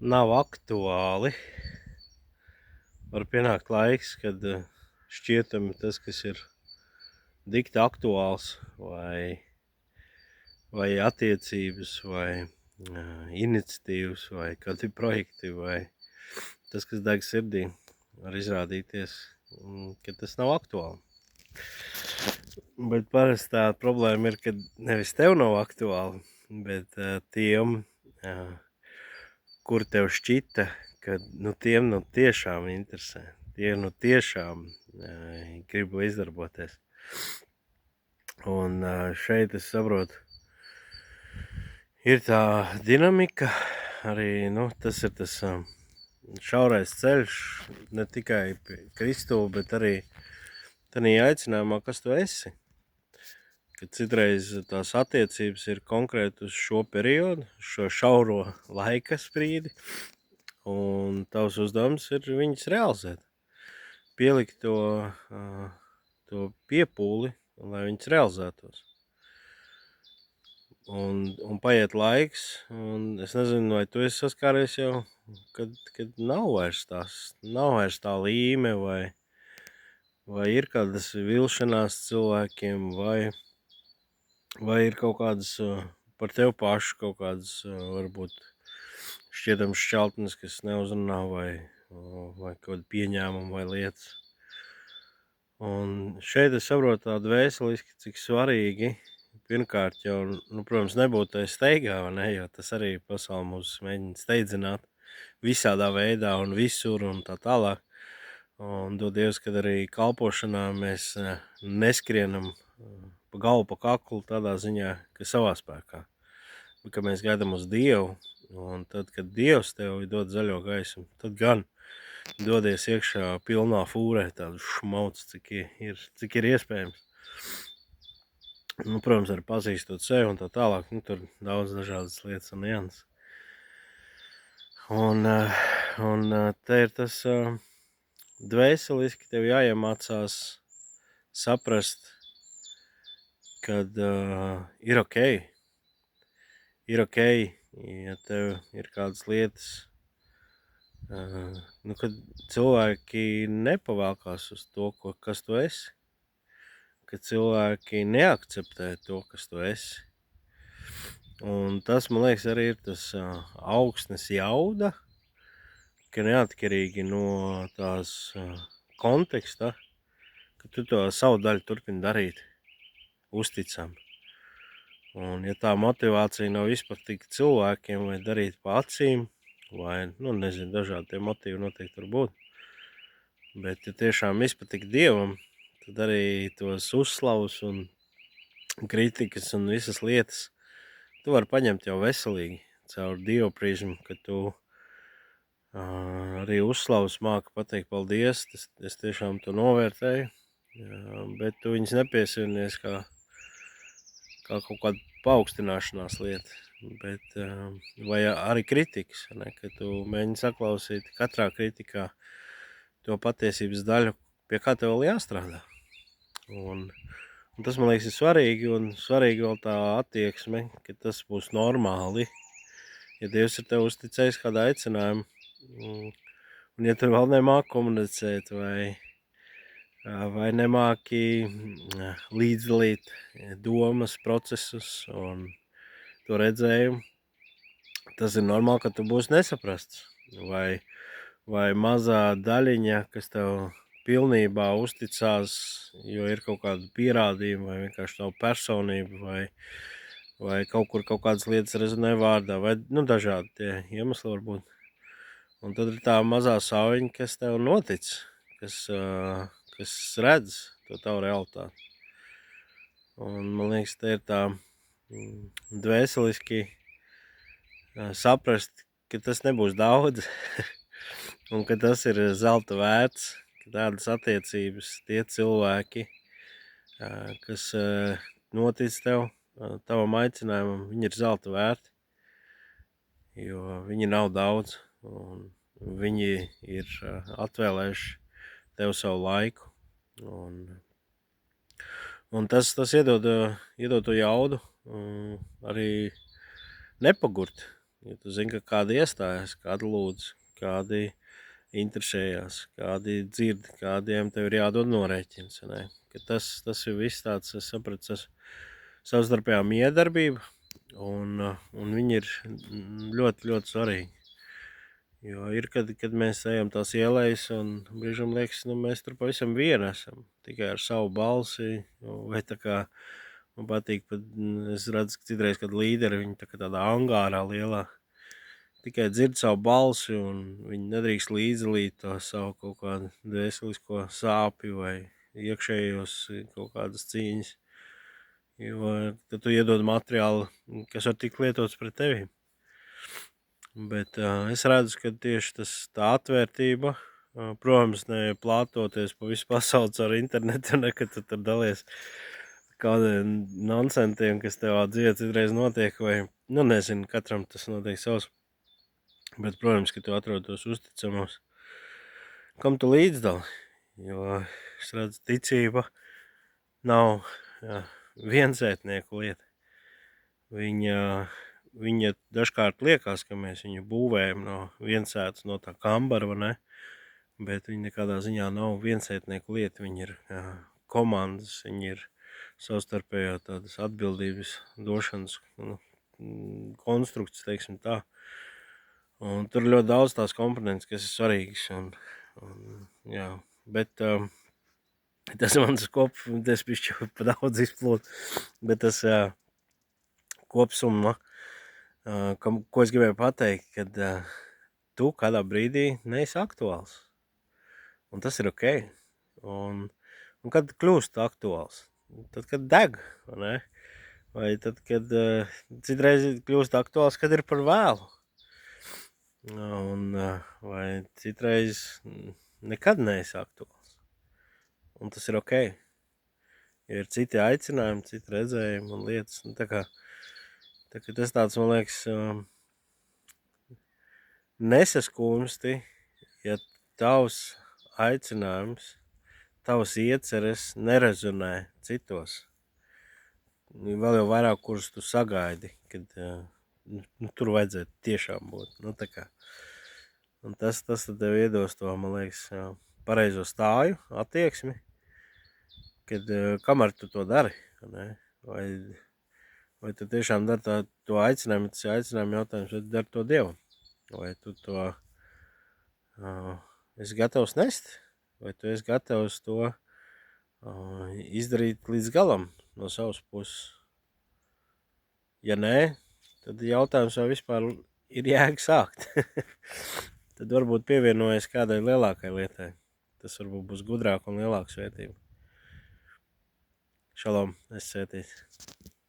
nav aktuāli. Var pienākt laiks, kad šķietami tas, kas ir dikti aktuāls, vai attiecības, vai iniciatīvas, vai kādi projekti, vai tas, kas deg sirdī, var izrādīties, ka tas nav aktuāli. Bet parasti tā problēma ir, ka nevis tev nav aktuāli, bet tiem, kur tev šķita, ka tiem tiešām interesē. Tie tiešām grib izdarboties. Un šeit es saprotu, ir tā dinamika, arī tas ir tas šaurais ceļš, ne tikai Kristu, bet arī tādā aicinājumā, kas tu esi. Kad citreiz tās attiecības ir konkrēti uz šo periodu, šo šauro laika sprīdi, un tavs uzdevums ir viņas realizēt. Pielikt to piepūli, lai viņas realizētos. Un paiet laiks, un es nezinu, vai tu esi saskāries jau, kad nav vairs tā līme, vai ir kādas vilšanās cilvēkiem, vai ir kaut kādas par tevi pašu kaut kādas varbūt šķietams šķautnes, kas neuzrunā, vai kaut kāda pieņēmuma vai lietas. Un šeit es saprotu tādu vēsturiski, cik svarīgi pirmkārt jau, protams, nebūtu tai steigā, vai ne, jo tas arī pasauli mūs mēģina steidzināt visādā veidā un visur un tā tālāk. Un dod Dievs, kad arī kalpošanā mēs neskrienam pa galvu, pa kaklu tādā ziņā, ka savā spēkā. Bet, ka mēs gaidām uz Dievu, un tad, kad Dievs tev dod zaļo gaismu, tad gan dodies iekšā pilnā fūrē tādu šmaucu, cik ir iespējams. Protams, arī pazīstot sevi un tā tālāk, tur daudz dažādas lietas un nianses. Un te ir tas dvēseliski tev jāiemācās saprast, kad ir ok, ja tev ir kādas lietas, kad cilvēki nepavēlkās uz to, kas tu esi, kad cilvēki neakceptē to, kas tu esi. Un tas, man liekas, arī ir tas augsnes jauda, ka neatkarīgi no tās konteksta, ka tu to savu daļu turpini darīt uzticami. Un ja tā motivācija nav izpatikt cilvēkiem vai darīt pa acīm, vai, nezinu, dažādi tie motīvi noteikti var būt, bet ja tiešām izpatikt Dievam, tad arī tos uzslavus un kritikas un visas lietas tu vari paņemt jau veselīgi caur Dievu prizmu, ka tu arī uzslavas māki pateikt paldies, es tiešām to novērtēju, bet tu viņas nepiesavinies kā kaut kāda paaugstināšanās lieta, bet, vai arī kritikas, ne, ka tu mēģini saklausīt katrā kritikā to patiesības daļu, pie kā tev vēl jāstrādā. Un tas, man liekas, ir svarīgi, un svarīgi vēl tā attieksme, ka tas būs normāli, ja Dievs ir tev uzticējis kādu aicinājumu, un ja tu vēl nemāki komunicēt, vai nemāki līdzdalīt domas, procesus un to redzējumu, tas ir normāli, ka tu būsi nesaprasts, vai mazā daļiņa, kas tev pilnībā uzticās, jo ir kaut kāda pierādījuma, vai vienkārši tavu personību, vai kaut kur kaut kādas lietas rezonē vārdā, vai dažādi tie iemesli var būt. Un tad ir tā mazā sauļiņa, kas tev notic, kas redz to tavu realitāti. Un man liekas, te ir tā dvēseliski saprast, ka tas nebūs daudz, un ka tas ir zelta vērts, ka tādas attiecības, tie cilvēki, kas notic tev, tavam aicinājumam, viņi ir zelta vērti, jo viņi nav daudz, un viņi ir atvēlējuši tev savu laiku, un tas iedod to jaudu, arī nepagurt, Ja tu zini, ka kādi iestājas, kādi lūdz, kādi interesējās, kādi dzird, kādiem tev ir jādod norēķins. Ne? Ka tas ir viss tāds, es sapratu, tas savstarpējā miedarbība, un viņi ir ļoti, ļoti svarīgi. Jo ir, kad mēs ejam tās ielejas, un brīžam liekas, mēs tur pavisam vieni esam, tikai ar savu balsi, vai tā kā man patīk, pat es redzu, ka citreiz, kad līderi, viņi tā kā tādā angārā lielā, tikai dzird savu balsi, un viņi nedrīkst līdzdalīt to savu kaut kādu dvēselisko sāpju vai iekšējos kaut kādas cīņas, jo tad tu iedod materiālu, kas var tikt lietots pret tevi. Bet es redzu, ka tieši tā atvērtība, protams, ne plātoties pa visu pasauli ar internetu, ne, kad tu tur dalies kādiem nonsentiem, kas tev dzīvē citreiz notiek, vai, nezinu, katram tas notiek savs. Bet, protams, ka tu atrod tos uzticamos, kam tu līdzdali, jo es redzu, ticība nav viensētnieku lieta. Viņa dažkārt liekas, ka mēs viņu būvējam no viensētas, no tā kambara, ne? Bet viņa nekādā ziņā nav viensētnieku lieta. Viņa ir komandas, viņa ir savstarpējā tādas atbildības došanas konstrukts, teiksim tā. Un tur ir ļoti daudz tās komponentes, kas ir svarīgas. Jā, bet tas mans tas bišķi pa daudz izplūt, bet tas kopsumma, ko es gribēju pateikt, kad tu kādā brīdī neesi aktuāls. Un tas ir ok. Un kad kļūst aktuāls? Tad, kad deg, ne? Vai tad, kad citreiz kļūst aktuāls, kad ir par vēlu. Vai citreiz nekad neesi aktuāls. Un tas ir ok. Ir citi aicinājumi, citi redzējumi un lietas. Un tā kā tas tāds, man liekas, nesaskumsti, ja tavs aicinājums, tavas ieceres nerezonē citos. Vēl jau vairāk, kurus tu sagaidi, kad tur vajadzētu tiešām būt. Tā kā. Un tas tad tev iedos to, man liekas, pareizo stāju, attieksmi, kad kamēr tu to dari, ne? Vai tu tiešām dari to aicinājumu, tas ir aicinājumu jautājums, vai tu dari to Dievam? Vai tu to esi gatavs nest? Vai tu esi gatavs to izdarīt līdz galam no savas puses? Ja nē, tad jautājums, vai vispār ir jēga sākt. Tad varbūt pievienojies kādai lielākai lietai. Tas varbūt būs gudrāk un lielāka svētība. Šalom, es svētīts.